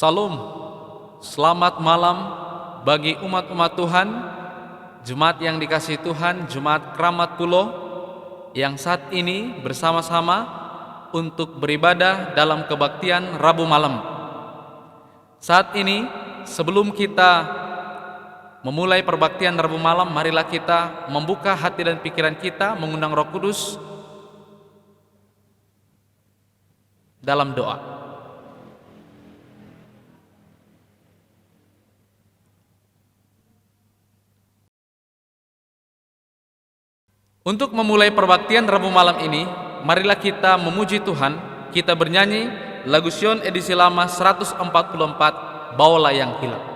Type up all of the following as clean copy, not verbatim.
Salam, selamat malam bagi umat-umat Tuhan, Jemaat yang dikasihi Tuhan, Jemaat Keramat Pulo yang saat ini bersama-sama untuk beribadah dalam kebaktian Rabu malam. Saat ini, sebelum kita memulai perbaktian Rabu malam, marilah kita membuka hati dan pikiran kita, mengundang Roh Kudus dalam doa. Untuk memulai perbaktian Rabu malam ini, marilah kita memuji Tuhan. Kita bernyanyi lagu Sion edisi lama 144, Bawalah yang Hilang.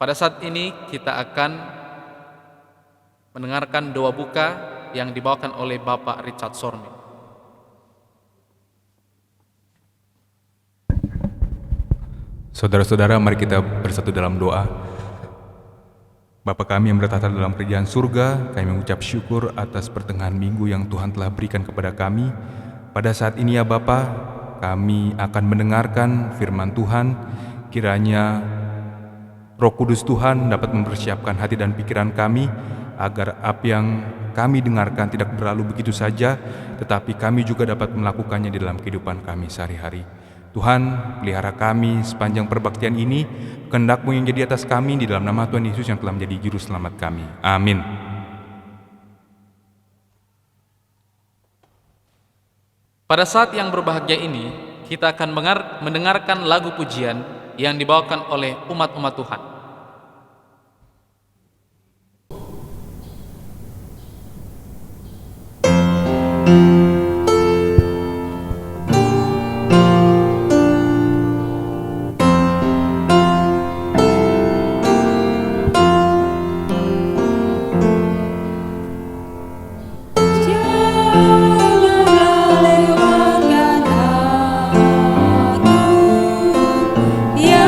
Pada saat ini kita akan mendengarkan doa buka yang dibawakan oleh Bapak Richard Sormi. Saudara-saudara, mari kita bersatu dalam doa. Bapa kami yang bertata dalam kerajaan surga, kami mengucap syukur atas pertengahan minggu yang Tuhan telah berikan kepada kami. Pada saat ini ya Bapa, kami akan mendengarkan firman Tuhan. Kiranya Roh Kudus Tuhan dapat mempersiapkan hati dan pikiran kami, agar apa yang kami dengarkan tidak berlalu begitu saja, tetapi kami juga dapat melakukannya di dalam kehidupan kami sehari-hari. Tuhan, pelihara kami sepanjang perbaktian ini, kehendak-Mu yang jadi atas kami, di dalam nama Tuhan Yesus yang telah menjadi juru selamat kami. Amin. Pada saat yang berbahagia ini, kita akan mendengarkan lagu pujian yang dibawakan oleh umat-umat Tuhan. Janganlah lewatkan aku, ya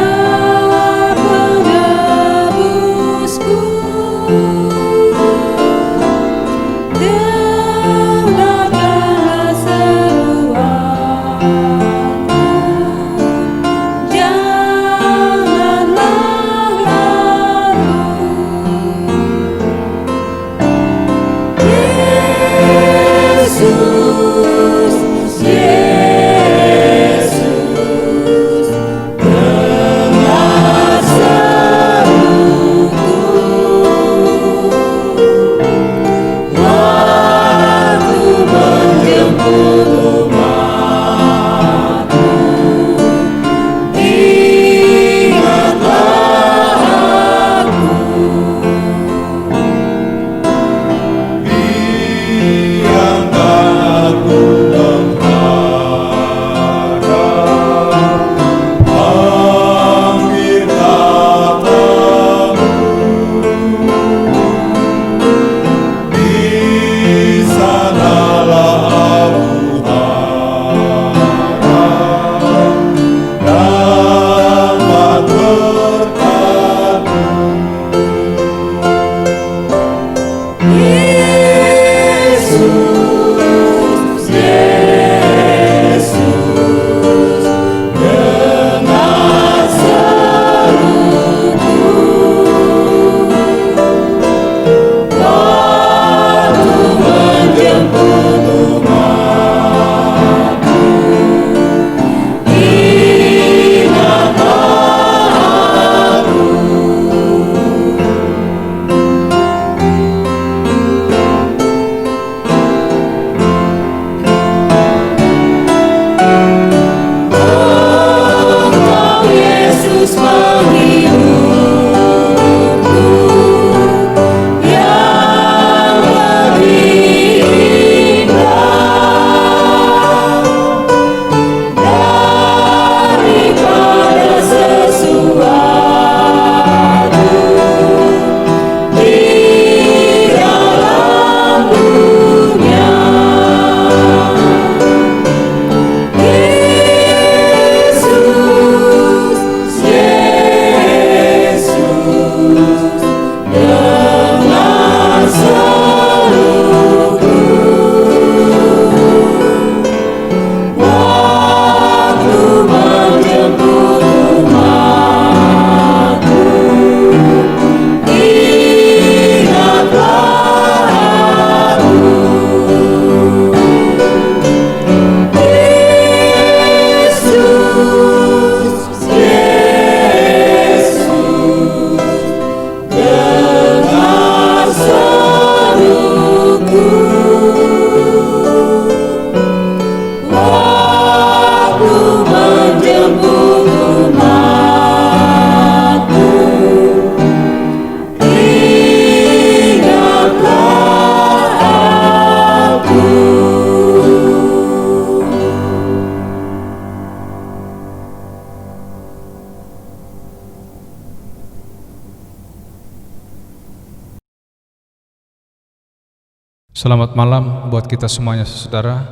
Selamat malam buat kita semuanya saudara,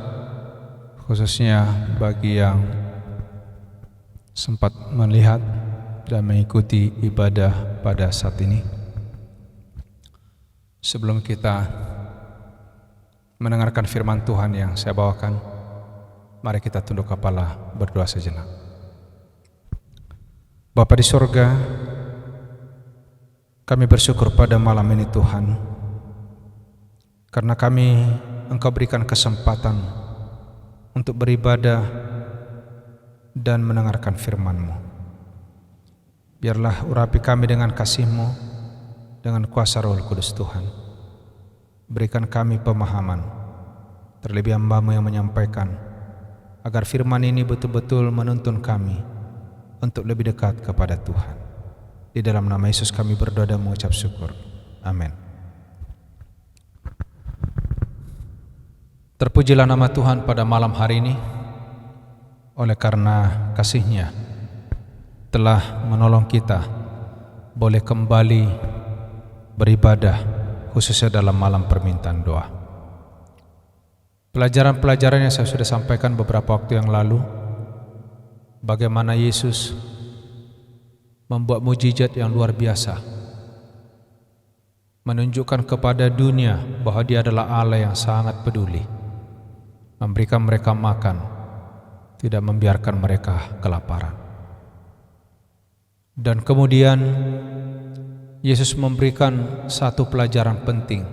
khususnya bagi yang sempat melihat dan mengikuti ibadah pada saat ini. Sebelum kita mendengarkan firman Tuhan yang saya bawakan, mari kita tunduk kepala berdoa sejenak. Bapa di sorga, kami bersyukur pada malam ini Tuhan, karena Engkau berikan kesempatan untuk beribadah dan mendengarkan firman-Mu. Biarlah urapi kami dengan kasih-Mu, dengan kuasa Roh Kudus Tuhan. Berikan kami pemahaman, terlebih hamba-Mu yang menyampaikan, agar firman ini betul-betul menuntun kami untuk lebih dekat kepada Tuhan. Di dalam nama Yesus kami berdoa dan mengucap syukur. Amin. Terpujilah nama Tuhan pada malam hari ini, oleh karena kasih-Nya telah menolong kita boleh kembali beribadah, khususnya dalam malam permintaan doa. Pelajaran-pelajaran yang saya sudah sampaikan beberapa waktu yang lalu, bagaimana Yesus membuat mujizat yang luar biasa, menunjukkan kepada dunia bahwa Dia adalah Allah yang sangat peduli, memberikan mereka makan, tidak membiarkan mereka kelaparan. Dan kemudian Yesus memberikan satu pelajaran penting,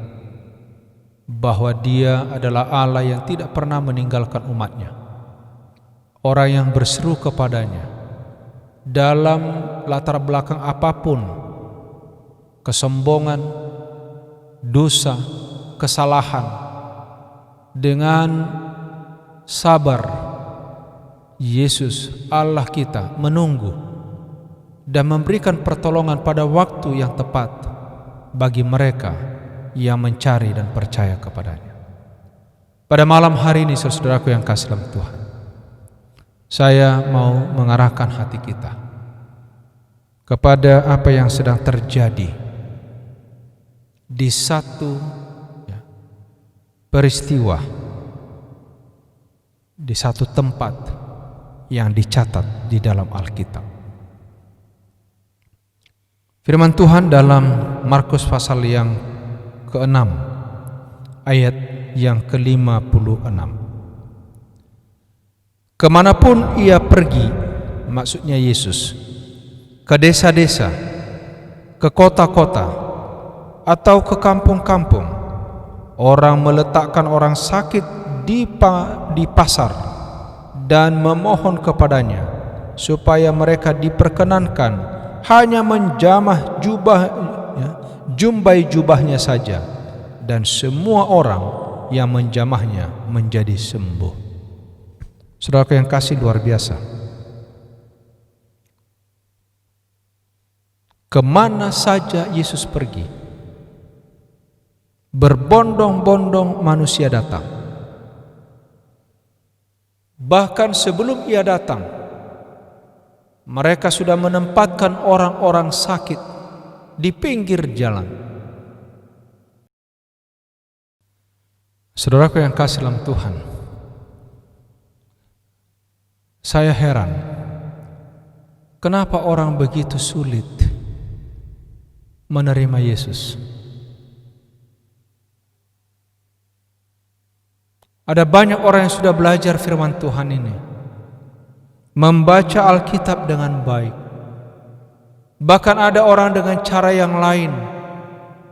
bahwa Dia adalah Allah yang tidak pernah meninggalkan umatnya. Orang yang berseru kepadanya dalam latar belakang apapun, kesombongan, dosa, kesalahan, dengan sabar, Yesus Allah kita menunggu dan memberikan pertolongan pada waktu yang tepat bagi mereka yang mencari dan percaya kepadanya. Pada malam hari ini, saudaraku yang kasih dalam Tuhan, saya mau mengarahkan hati kita kepada apa yang sedang terjadi di satu peristiwa, di satu tempat yang dicatat di dalam Alkitab. Firman Tuhan dalam Markus pasal yang ke-6 ayat yang ke-56. Kemanapun ia pergi, maksudnya Yesus, ke desa-desa, ke kota-kota, atau ke kampung-kampung, orang meletakkan orang sakit di pasar dan memohon kepadanya supaya mereka diperkenankan hanya menjamah jumbai jubahnya saja, dan semua orang yang menjamahnya menjadi sembuh. Saudara yang kasih, luar biasa. Kemana saja Yesus pergi, berbondong-bondong manusia datang. Bahkan sebelum ia datang, mereka sudah menempatkan orang-orang sakit di pinggir jalan. Saudaraku yang kasih dalam Tuhan, saya heran, kenapa orang begitu sulit menerima Yesus. Ada banyak orang yang sudah belajar firman Tuhan ini, membaca Alkitab dengan baik. Bahkan ada orang dengan cara yang lain,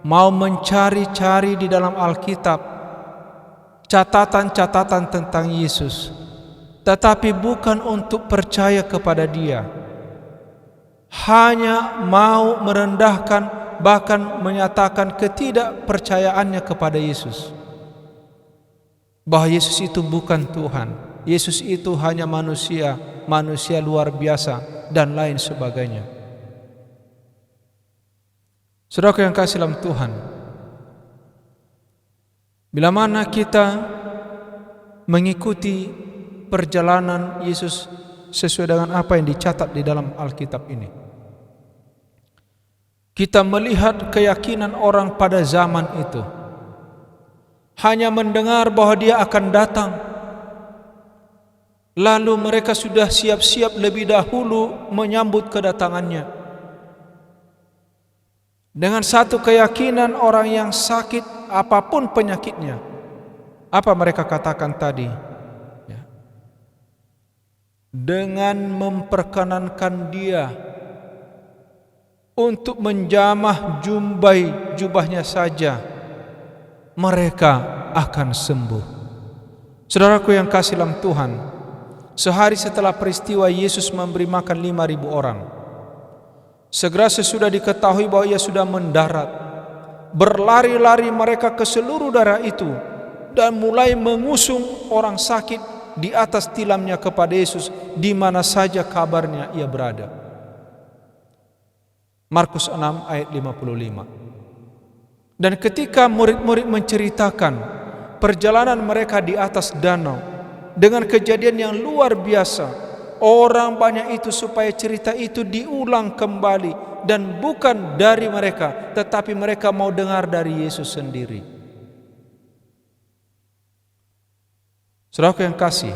mau mencari-cari di dalam Alkitab catatan-catatan tentang Yesus, tetapi bukan untuk percaya kepada Dia, hanya mau merendahkan, bahkan menyatakan ketidakpercayaannya kepada Yesus, bahwa Yesus itu bukan Tuhan, Yesus itu hanya manusia luar biasa, dan lain sebagainya. Saudara yang kasih dalam Tuhan, bila mana kita mengikuti perjalanan Yesus sesuai dengan apa yang dicatat di dalam Alkitab ini, kita melihat keyakinan orang pada zaman itu hanya mendengar bahwa dia akan datang. Lalu mereka sudah siap-siap lebih dahulu menyambut kedatangannya. Dengan satu keyakinan orang yang sakit apapun penyakitnya. Apa mereka katakan tadi? Ya. Dengan memperkenankan dia untuk menjamah jubahnya saja, mereka akan sembuh. Saudaraku yang kasih dalam Tuhan, sehari setelah peristiwa Yesus memberi makan 5.000 orang, segera sesudah diketahui bahwa ia sudah mendarat, berlari-lari mereka ke seluruh daerah itu dan mulai mengusung orang sakit di atas tilamnya kepada Yesus di mana saja kabarnya ia berada. Markus 6 ayat 55. Dan ketika murid-murid menceritakan perjalanan mereka di atas danau dengan kejadian yang luar biasa, orang banyak itu supaya cerita itu diulang kembali, dan bukan dari mereka, tetapi mereka mau dengar dari Yesus sendiri. Saudaraku yang kasih,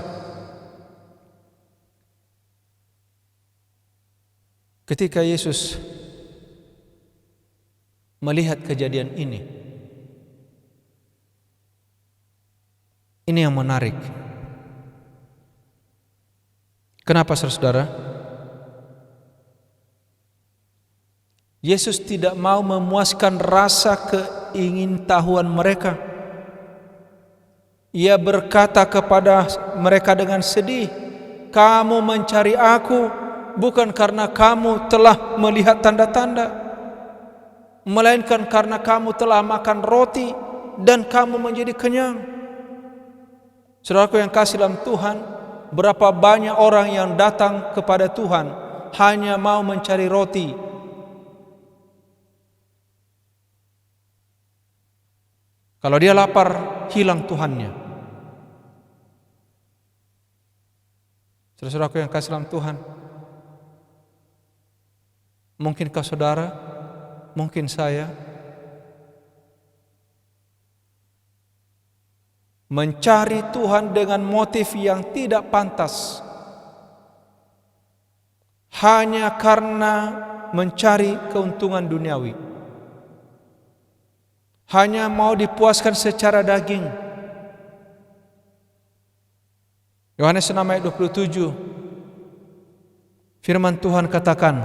ketika Yesus melihat kejadian ini yang menarik. Kenapa saudara? Yesus tidak mau memuaskan rasa keingintahuan mereka. Ia berkata kepada mereka dengan sedih, "Kamu mencari aku bukan karena kamu telah melihat tanda-tanda, melainkan karena kamu telah makan roti dan kamu menjadi kenyang." Saudaraku yang kasih dalam Tuhan, berapa banyak orang yang datang kepada Tuhan hanya mau mencari roti. Kalau dia lapar, hilang Tuhannya. Saudaraku yang kasih dalam Tuhan, mungkinkah saudara, mungkin saya mencari Tuhan dengan motif yang tidak pantas, hanya karena mencari keuntungan duniawi, hanya mau dipuaskan secara daging. Yohanes 6 ayat 27, firman Tuhan katakan,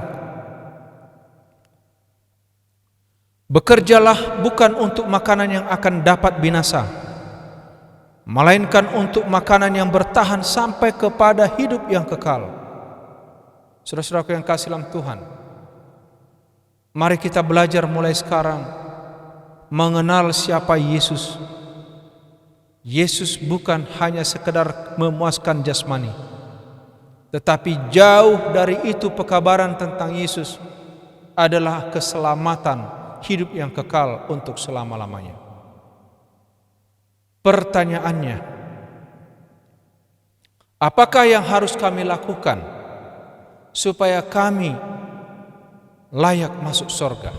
"Bekerjalah bukan untuk makanan yang akan dapat binasa, melainkan untuk makanan yang bertahan sampai kepada hidup yang kekal." Saudara-saudaraku yang kasih dalam Tuhan, mari kita belajar mulai sekarang mengenal siapa Yesus. Yesus bukan hanya sekedar memuaskan jasmani, tetapi jauh dari itu pekabaran tentang Yesus adalah keselamatan hidup yang kekal untuk selama-lamanya. Pertanyaannya, apakah yang harus kami lakukan supaya kami layak masuk surga?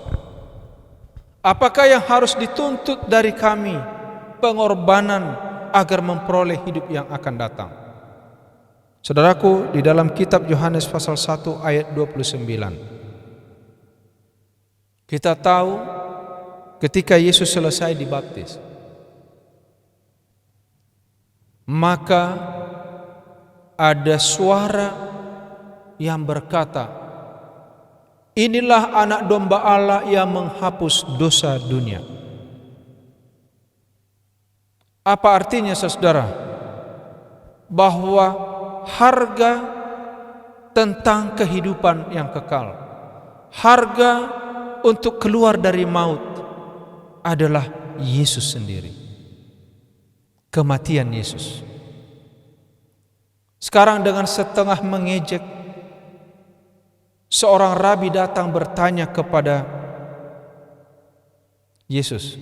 Apakah yang harus dituntut dari kami pengorbanan agar memperoleh hidup yang akan datang? Saudaraku, di dalam kitab Yohanes pasal 1 ayat 29, kita tahu ketika Yesus selesai dibaptis, maka ada suara yang berkata, "Inilah anak domba Allah yang menghapus dosa dunia." Apa artinya saudara? Bahwa harga tentang kehidupan yang kekal, harga untuk keluar dari maut adalah Yesus sendiri. Kematian Yesus. Sekarang dengan setengah mengejek, seorang rabi datang bertanya kepada Yesus,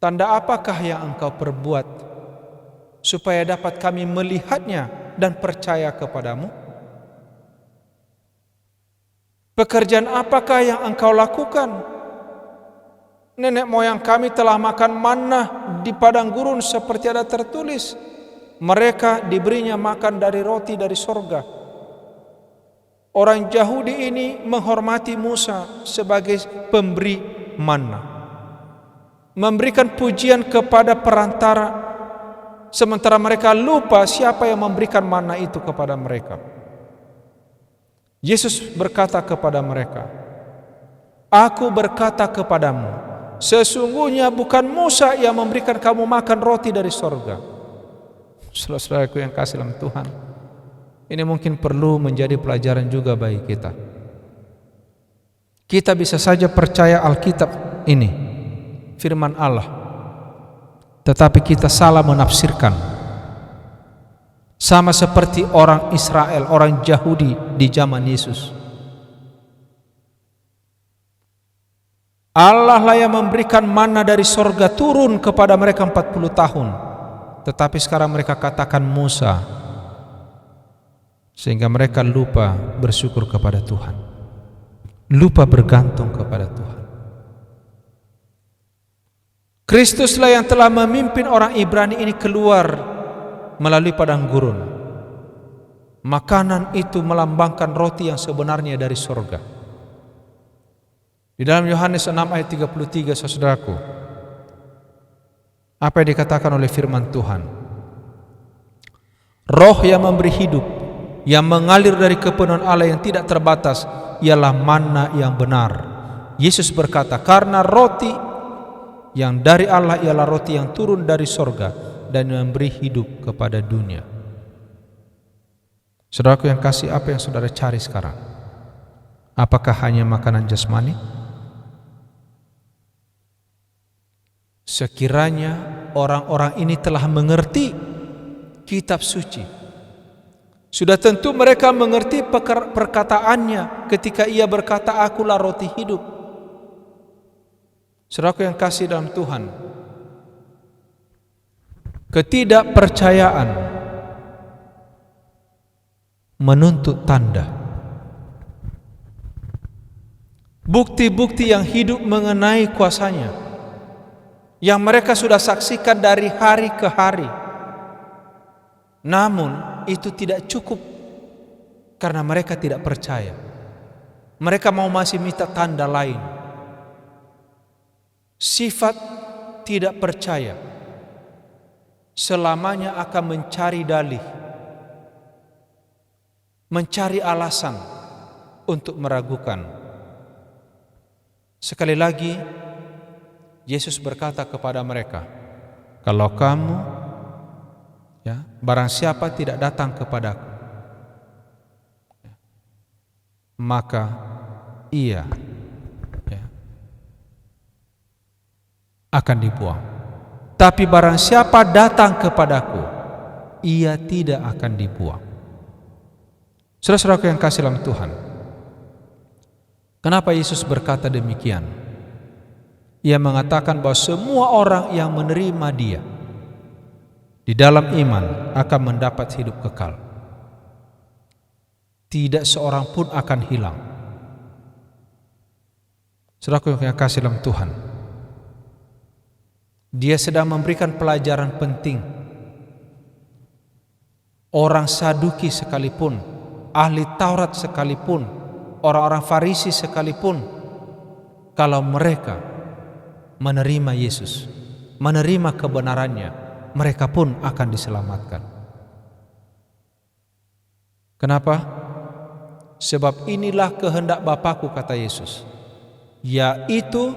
"Tanda apakah yang engkau perbuat supaya dapat kami melihatnya dan percaya kepadamu? Pekerjaan apakah yang engkau lakukan? Nenek moyang kami telah makan manna di padang gurun seperti ada tertulis, mereka diberinya makan dari roti dari sorga. Orang Yahudi ini menghormati Musa sebagai pemberi manna, memberikan pujian kepada perantara, sementara mereka lupa siapa yang memberikan manna itu kepada mereka. Yesus berkata kepada mereka, "Aku berkata kepadamu, sesungguhnya bukan Musa yang memberikan kamu makan roti dari sorga." Saudara-saudaraku yang kasih dalam Tuhan, ini mungkin perlu menjadi pelajaran juga bagi kita. Kita bisa saja percaya Alkitab ini, firman Allah, tetapi kita salah menafsirkan. Sama seperti orang Israel, orang Yahudi di zaman Yesus. Allah lah yang memberikan manna dari sorga turun kepada mereka 40 tahun. Tetapi sekarang mereka katakan Musa, sehingga mereka lupa bersyukur kepada Tuhan, lupa bergantung kepada Tuhan. Kristuslah yang telah memimpin orang Ibrani ini keluar melalui padang gurun. Makanan itu melambangkan roti yang sebenarnya dari sorga. Di dalam Yohanes 6 ayat 33, saudaraku, apa yang dikatakan oleh firman Tuhan? Roh yang memberi hidup, yang mengalir dari kepenuhan Allah yang tidak terbatas, ialah manna yang benar. Yesus berkata, karena roti yang dari Allah ialah roti yang turun dari sorga dan memberi hidup kepada dunia. Saudaraku yang kasih, apa yang saudara cari sekarang? Apakah hanya makanan jasmani? Sekiranya orang-orang ini telah mengerti kitab suci, sudah tentu mereka mengerti perkataannya ketika ia berkata, "Akulah roti hidup." Saudaraku yang kasih dalam Tuhan, ketidakpercayaan menuntut tanda. Bukti-bukti yang hidup mengenai kuasanya, yang mereka sudah saksikan dari hari ke hari. Namun itu tidak cukup, karena mereka tidak percaya. Mereka mau masih minta tanda lain. Sifat tidak percaya selamanya akan mencari dalih, mencari alasan untuk meragukan. Sekali lagi Yesus berkata kepada mereka, "Kalau kamu, barang siapa tidak datang kepadaku, maka ia akan dibuang. Tapi barang siapa datang kepadaku, ia tidak akan dibuang." Saudara-saudaraku yang kasih dalam Tuhan, kenapa Yesus berkata demikian? Ia mengatakan bahwa semua orang yang menerima Dia di dalam iman akan mendapat hidup kekal. Tidak seorang pun akan hilang. Saudaraku yang kasih dalam Tuhan, Dia sedang memberikan pelajaran penting. Orang Saduki sekalipun, ahli Taurat sekalipun, orang-orang Farisi sekalipun, kalau mereka menerima Yesus, menerima kebenarannya, mereka pun akan diselamatkan. Kenapa? Sebab inilah kehendak Bapa-Ku, kata Yesus, yaitu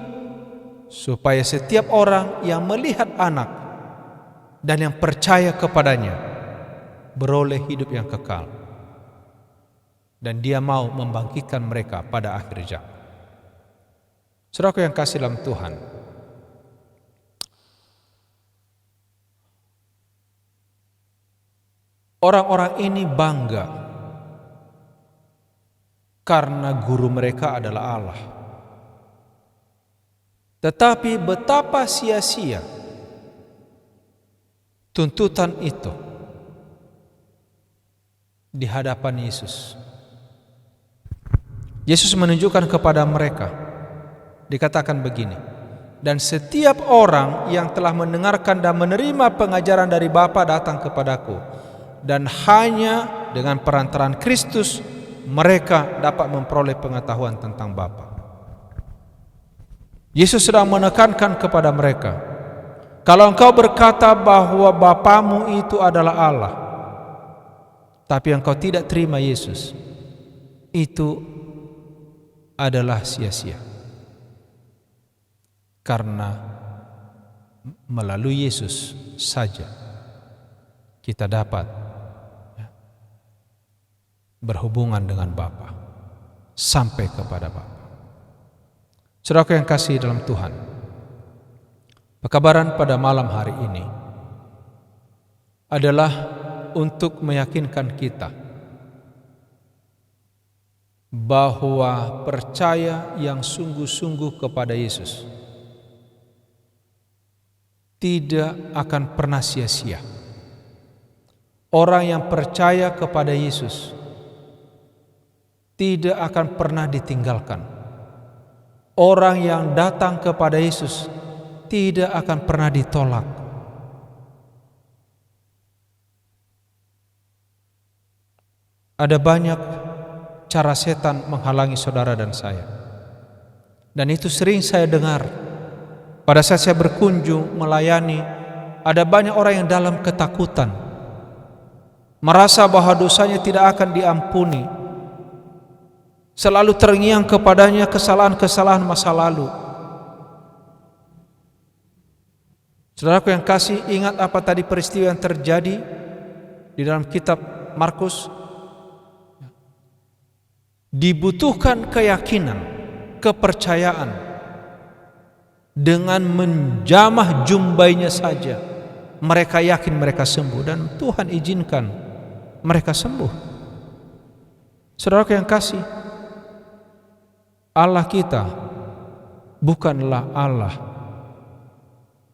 supaya setiap orang yang melihat Anak dan yang percaya kepadanya beroleh hidup yang kekal, dan Dia mau membangkitkan mereka pada akhir zaman. Saudaraku yang kasih dalam Tuhan, orang-orang ini bangga karena guru mereka adalah Allah. Tetapi betapa sia-sia tuntutan itu di hadapan Yesus. Yesus menunjukkan kepada mereka, dikatakan begini, Dan setiap orang yang telah mendengarkan dan menerima pengajaran dari Bapa datang kepadaku, dan hanya dengan perantaraan Kristus mereka dapat memperoleh pengetahuan tentang Bapa. Yesus sedang menekankan kepada mereka, kalau engkau berkata bahwa Bapamu itu adalah Allah, tapi engkau tidak terima Yesus, itu adalah sia-sia. Karena melalui Yesus saja kita dapat berhubungan dengan Bapa sampai kepada Bapa. Saudaraku yang kasih dalam Tuhan, pekabaran pada malam hari ini adalah untuk meyakinkan kita bahwa percaya yang sungguh-sungguh kepada Yesus tidak akan pernah sia-sia. Orang yang percaya kepada Yesus tidak akan pernah ditinggalkan. Orang yang datang kepada Yesus tidak akan pernah ditolak. Ada banyak cara setan menghalangi saudara dan saya, dan itu sering saya dengar. Pada saat saya berkunjung melayani, ada banyak orang yang dalam ketakutan, merasa bahwa dosanya tidak akan diampuni, selalu terngiang kepadanya kesalahan-kesalahan masa lalu. Saudaraku yang kasih, ingat apa tadi peristiwa yang terjadi di dalam kitab Markus? Dibutuhkan keyakinan, kepercayaan. Dengan menjamah jumbainya saja mereka yakin mereka sembuh, dan Tuhan izinkan mereka sembuh. Saudara yang kasih, Allah kita bukanlah Allah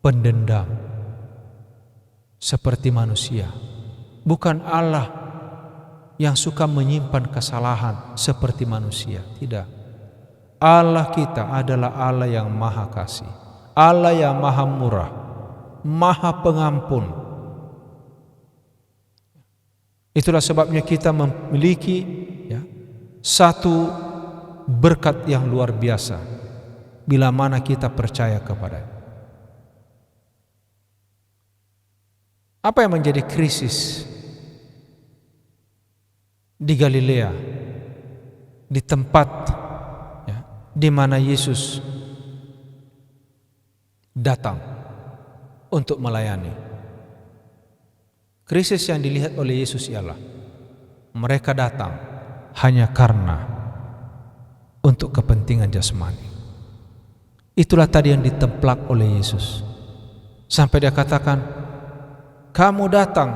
pendendam seperti manusia, bukan Allah yang suka menyimpan kesalahan seperti manusia. Tidak. Allah kita adalah Allah yang maha kasih, Allah yang maha murah, maha pengampun. Itulah sebabnya kita memiliki satu berkat yang luar biasa bila mana kita percaya kepada-Nya. Apa yang menjadi krisis di Galilea, di tempat di mana Yesus datang untuk melayani? Krisis yang dilihat oleh Yesus ialah mereka datang hanya karena untuk kepentingan jasmani. Itulah tadi yang ditemplak oleh Yesus, sampai Dia katakan, kamu datang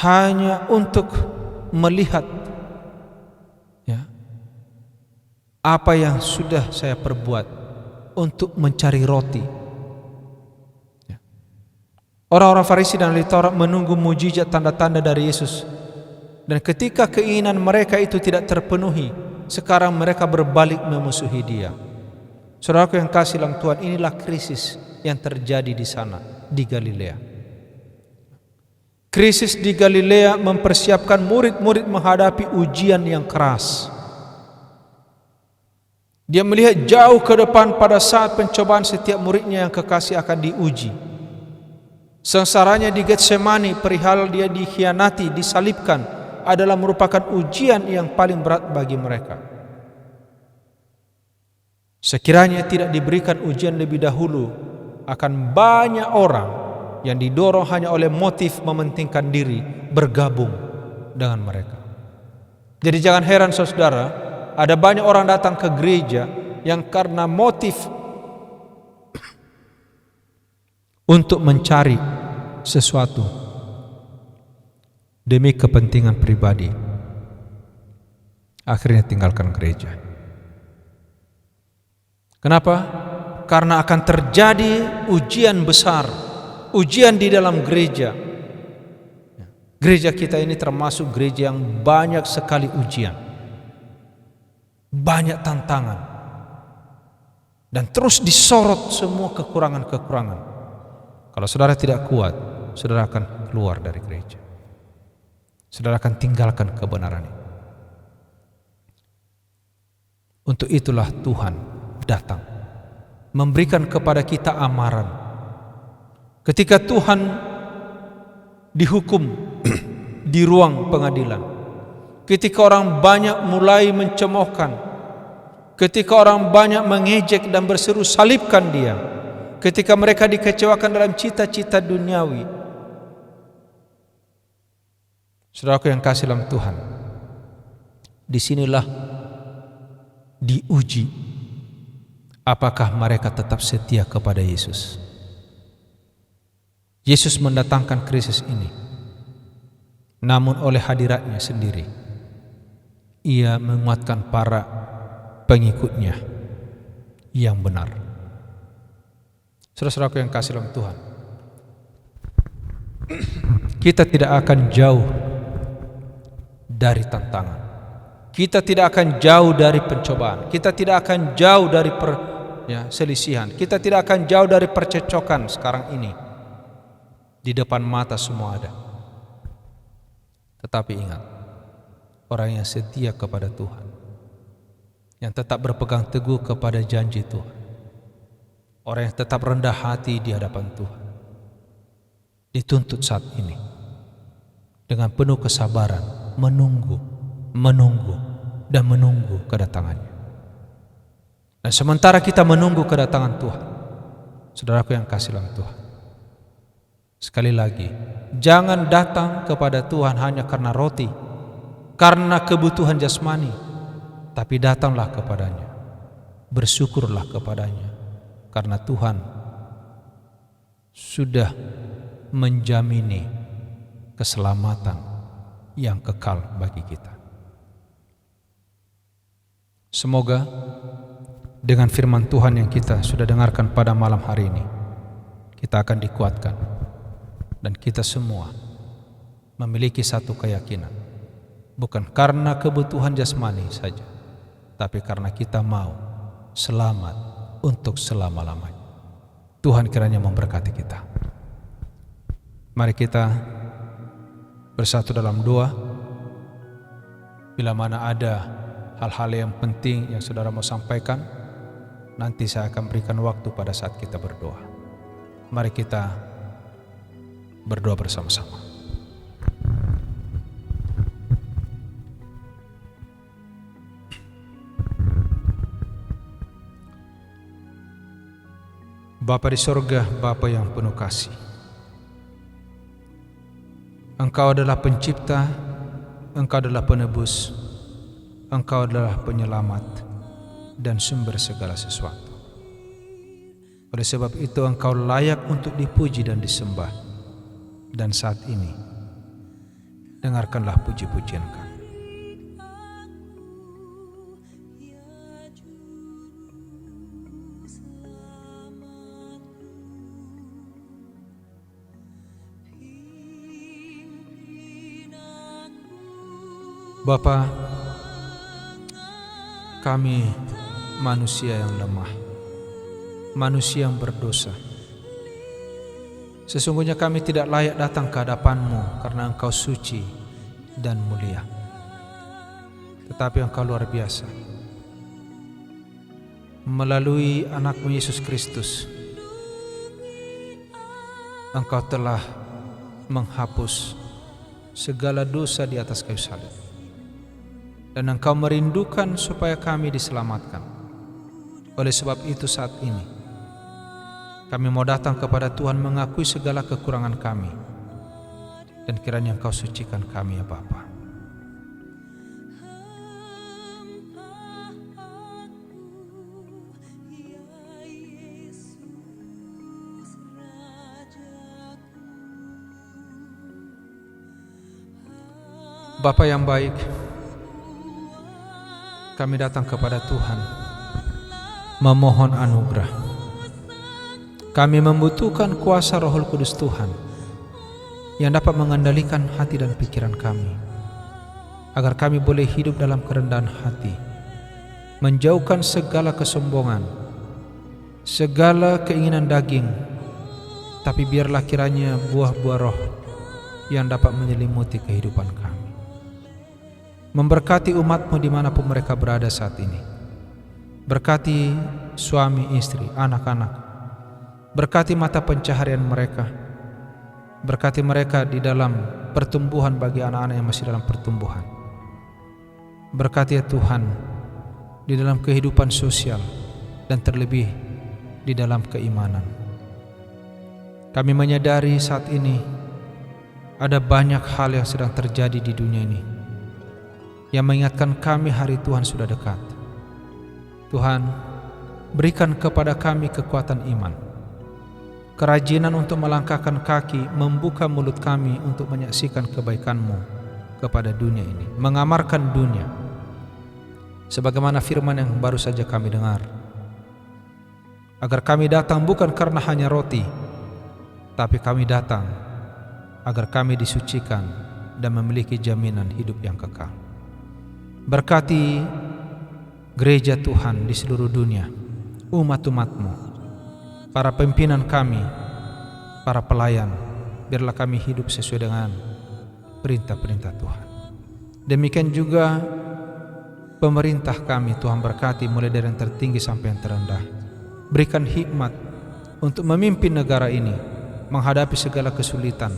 hanya untuk melihat apa yang sudah saya perbuat, untuk mencari roti. Orang-orang Farisi dan ahli Taurat menunggu mujizat tanda-tanda dari Yesus, dan ketika keinginan mereka itu tidak terpenuhi, sekarang mereka berbalik memusuhi Dia. Saudaraku yang kasih dalam Tuhan, inilah krisis yang terjadi di sana, di Galilea. Krisis di Galilea mempersiapkan murid-murid menghadapi ujian yang keras. Dia melihat jauh ke depan pada saat pencobaan setiap muridnya yang kekasih akan diuji. Sengsaranya di Getsemani, perihal dia dikhianati, disalibkan, adalah merupakan ujian yang paling berat bagi mereka. Sekiranya tidak diberikan ujian lebih dahulu, akan banyak orang yang didorong hanya oleh motif mementingkan diri bergabung dengan mereka. Jadi jangan heran saudara, ada banyak orang datang ke gereja yang karena motif untuk mencari sesuatu demi kepentingan pribadi, akhirnya tinggalkan gereja. Kenapa? Karena akan terjadi ujian besar, ujian di dalam gereja. Gereja kita ini termasuk gereja yang banyak sekali ujian, banyak tantangan. dan terus disorot semua kekurangan-kekurangan. Kalau saudara tidak kuat, saudara akan keluar dari gereja. Saudara akan tinggalkan kebenaran ini. Untuk itulah Tuhan datang, memberikan kepada kita amaran. Ketika Tuhan dihukum di ruang pengadilan, ketika orang banyak mulai mencemoohkan, ketika orang banyak mengejek dan berseru salibkan dia, ketika mereka dikecewakan dalam cita-cita duniawi, saudaraku yang kasih dalam Tuhan, disinilah diuji apakah mereka tetap setia kepada Yesus. Yesus mendatangkan krisis ini, namun oleh hadiratnya sendiri Ia menguatkan para pengikutnya yang benar. Saudara-saudaraku yang kasih dalam Tuhan, kita tidak akan jauh dari tantangan, kita tidak akan jauh dari pencobaan, kita tidak akan jauh dari selisihan, kita tidak akan jauh dari percecokan sekarang ini. Di depan mata semua ada. Tetapi ingat, orang yang setia kepada Tuhan, yang tetap berpegang teguh kepada janji Tuhan, orang yang tetap rendah hati di hadapan Tuhan, dituntut saat ini dengan penuh kesabaran menunggu dan menunggu kedatangannya. Dan sementara kita menunggu kedatangan Tuhan, saudaraku yang kasih dalam Tuhan, sekali lagi, jangan datang kepada Tuhan hanya karena roti, karena kebutuhan jasmani, tapi datanglah kepadanya, bersyukurlah kepadanya, karena Tuhan sudah menjamini keselamatan yang kekal bagi kita. Semoga dengan firman Tuhan yang kita sudah dengarkan pada malam hari ini, kita akan dikuatkan dan kita semua memiliki satu keyakinan, bukan karena kebutuhan jasmani saja, tapi karena kita mau selamat untuk selama-lamanya. Tuhan kiranya memberkati kita. Mari kita bersatu dalam doa. Bila mana ada hal-hal yang penting yang saudara mau sampaikan, nanti saya akan berikan waktu pada saat kita berdoa. Mari kita berdoa bersama-sama. Bapa di sorga, Bapa yang penuh kasih, Engkau adalah pencipta, Engkau adalah penebus, Engkau adalah penyelamat dan sumber segala sesuatu. Oleh sebab itu Engkau layak untuk dipuji dan disembah. Dan saat ini, dengarkanlah puji-pujian kami. Bapa, kami manusia yang lemah, manusia yang berdosa. Sesungguhnya kami tidak layak datang ke hadapan-Mu karena Engkau suci dan mulia. Tetapi Engkau luar biasa. Melalui anak-Mu Yesus Kristus, Engkau telah menghapus segala dosa di atas kayu salib. Dan Engkau merindukan supaya kami diselamatkan. Oleh sebab itu saat ini, kami mau datang kepada Tuhan mengakui segala kekurangan kami, dan kiranya Engkau sucikan kami ya Bapa. Bapa yang baik, kami datang kepada Tuhan memohon anugerah. Kami membutuhkan kuasa Roh Kudus Tuhan yang dapat mengendalikan hati dan pikiran kami, agar kami boleh hidup dalam kerendahan hati, menjauhkan segala kesombongan, segala keinginan daging, tapi biarlah kiranya buah-buah roh yang dapat menyelimuti kehidupan kami. Memberkati umat-Mu dimanapun mereka berada saat ini. Berkati suami, istri, anak-anak. Berkati mata pencaharian mereka. Berkati mereka di dalam pertumbuhan bagi anak-anak yang masih dalam pertumbuhan. Berkati ya Tuhan di dalam kehidupan sosial dan terlebih di dalam keimanan. Kami menyadari saat ini ada banyak hal yang sedang terjadi di dunia ini yang mengingatkan kami hari Tuhan sudah dekat. Tuhan, berikan kepada kami kekuatan iman, kerajinan untuk melangkahkan kaki, membuka mulut kami untuk menyaksikan kebaikan-Mu kepada dunia ini, mengamarkan dunia sebagaimana firman yang baru saja kami dengar, agar kami datang bukan karena hanya roti, tapi kami datang agar kami disucikan dan memiliki jaminan hidup yang kekal. Berkati gereja Tuhan di seluruh dunia, umat-umat-Mu, para pimpinan kami, para pelayan, biarlah kami hidup sesuai dengan perintah-perintah Tuhan. Demikian juga pemerintah kami, Tuhan berkati mulai dari yang tertinggi sampai yang terendah. Berikan hikmat untuk memimpin negara ini menghadapi segala kesulitan,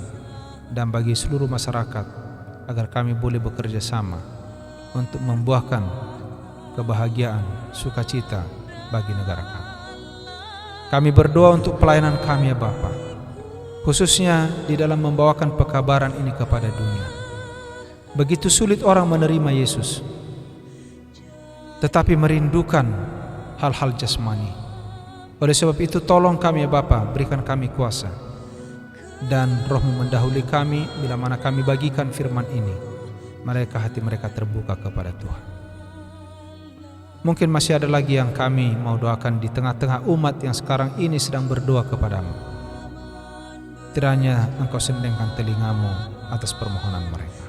dan bagi seluruh masyarakat agar kami boleh bekerja sama untuk membuahkan kebahagiaan, sukacita bagi negara kami. Kami berdoa untuk pelayanan kami ya Bapa, khususnya di dalam membawakan pekabaran ini kepada dunia. Begitu sulit orang menerima Yesus, tetapi merindukan hal-hal jasmani. Oleh sebab itu tolong kami ya Bapa, berikan kami kuasa dan Roh-Mu mendahului kami bila mana kami bagikan firman ini. Mereka hati mereka terbuka kepada Tuhan. Mungkin masih ada lagi yang kami mau doakan di tengah-tengah umat yang sekarang ini sedang berdoa kepada-Mu. Kiranya Engkau sendengkan telinga-Mu atas permohonan mereka.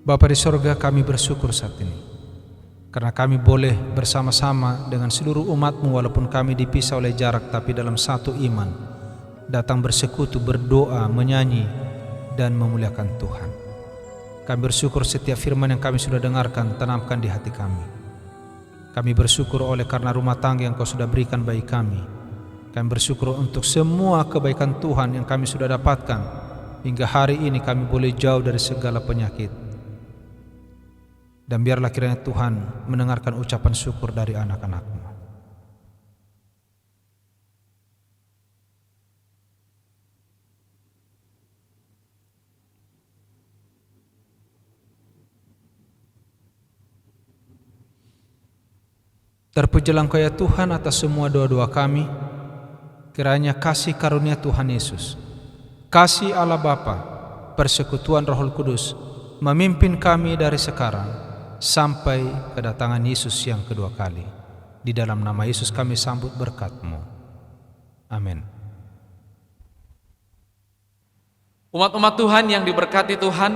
Bapa di sorga, kami bersyukur saat ini karena kami boleh bersama-sama dengan seluruh umat-Mu walaupun kami dipisah oleh jarak, tapi dalam satu iman datang bersekutu, berdoa, menyanyi dan memuliakan Tuhan. Kami bersyukur setiap firman yang kami sudah dengarkan tanamkan di hati kami. Kami bersyukur oleh karena rumah tangga yang Kau sudah berikan bagi kami. Kami bersyukur untuk semua kebaikan Tuhan yang kami sudah dapatkan hingga hari ini kami boleh jauh dari segala penyakit. Dan biarlah kiranya Tuhan mendengarkan ucapan syukur dari anak-anak-Mu. Terpujilah Engkau ya Tuhan atas semua doa-doa kami. Kiranya kasih karunia Tuhan Yesus, kasih Allah Bapa, persekutuan Roh Kudus memimpin kami dari sekarang sampai kedatangan Yesus yang kedua kali. Di dalam nama Yesus kami sambut berkat-Mu. Amin. Umat-umat Tuhan yang diberkati Tuhan,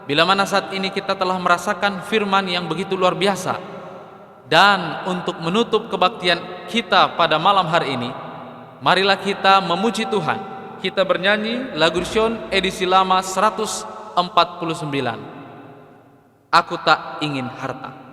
bila mana saat ini kita telah merasakan firman yang begitu luar biasa, dan untuk menutup kebaktian kita pada malam hari ini, marilah kita memuji Tuhan. Kita bernyanyi lagu Sion edisi lama 149. Aku tak ingin harta.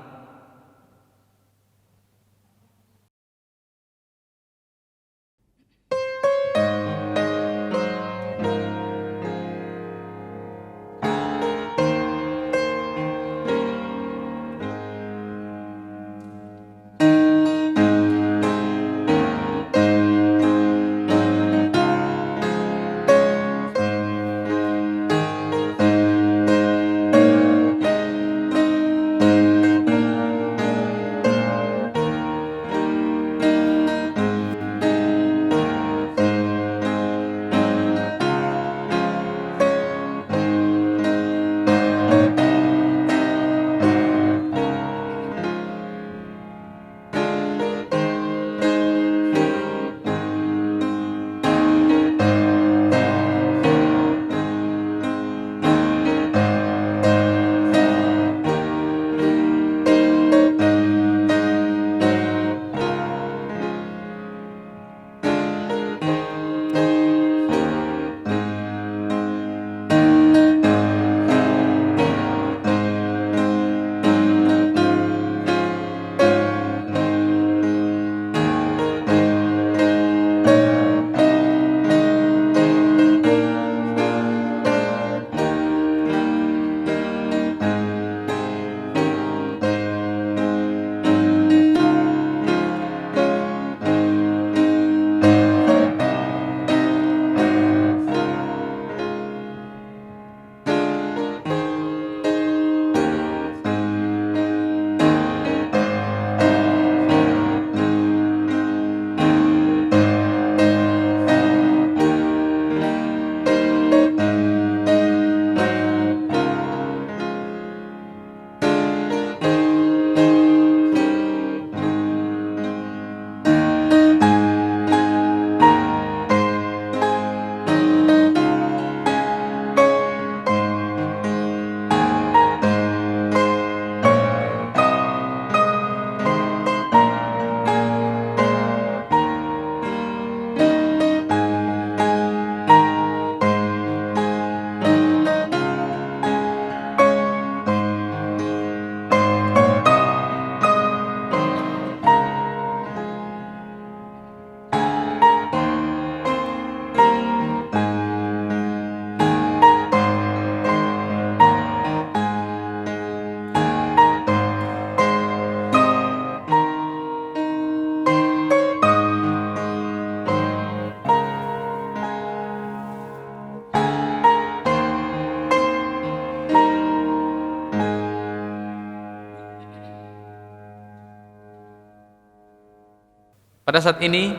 Pada saat ini,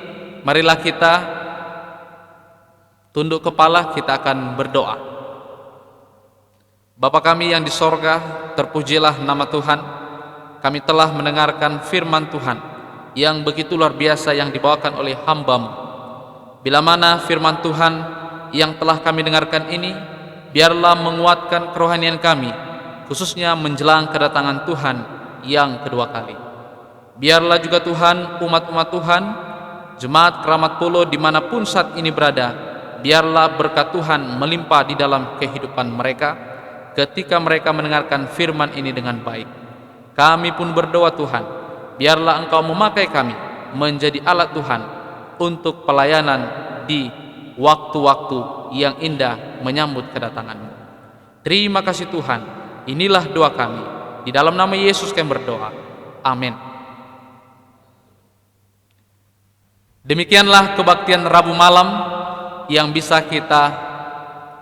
marilah kita tunduk kepala, kita akan berdoa. Bapa kami yang di sorga, terpujilah nama Tuhan. Kami telah mendengarkan firman Tuhan yang begitu luar biasa yang dibawakan oleh hamba-Mu. Bila mana firman Tuhan yang telah kami dengarkan ini, biarlah menguatkan kerohanian kami, khususnya menjelang kedatangan Tuhan yang kedua kali. Biarlah juga Tuhan, umat-umat Tuhan, Jemaat Kramat Pulo dimanapun saat ini berada, biarlah berkat Tuhan melimpah di dalam kehidupan mereka ketika mereka mendengarkan firman ini dengan baik. Kami pun berdoa Tuhan, biarlah Engkau memakai kami menjadi alat Tuhan untuk pelayanan di waktu-waktu yang indah menyambut kedatangan-Mu. Terima kasih Tuhan, inilah doa kami. Di dalam nama Yesus kami berdoa. Amin. Demikianlah kebaktian Rabu malam yang bisa kita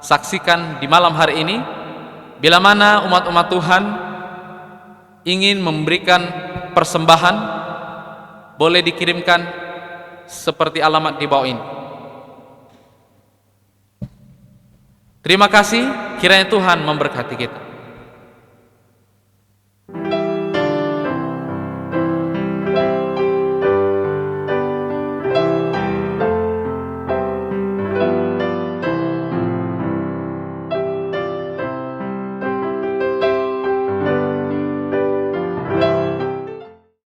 saksikan di malam hari ini. Bila mana umat-umat Tuhan ingin memberikan persembahan, boleh dikirimkan seperti alamat di bawah ini. Terima kasih, kiranya Tuhan memberkati kita.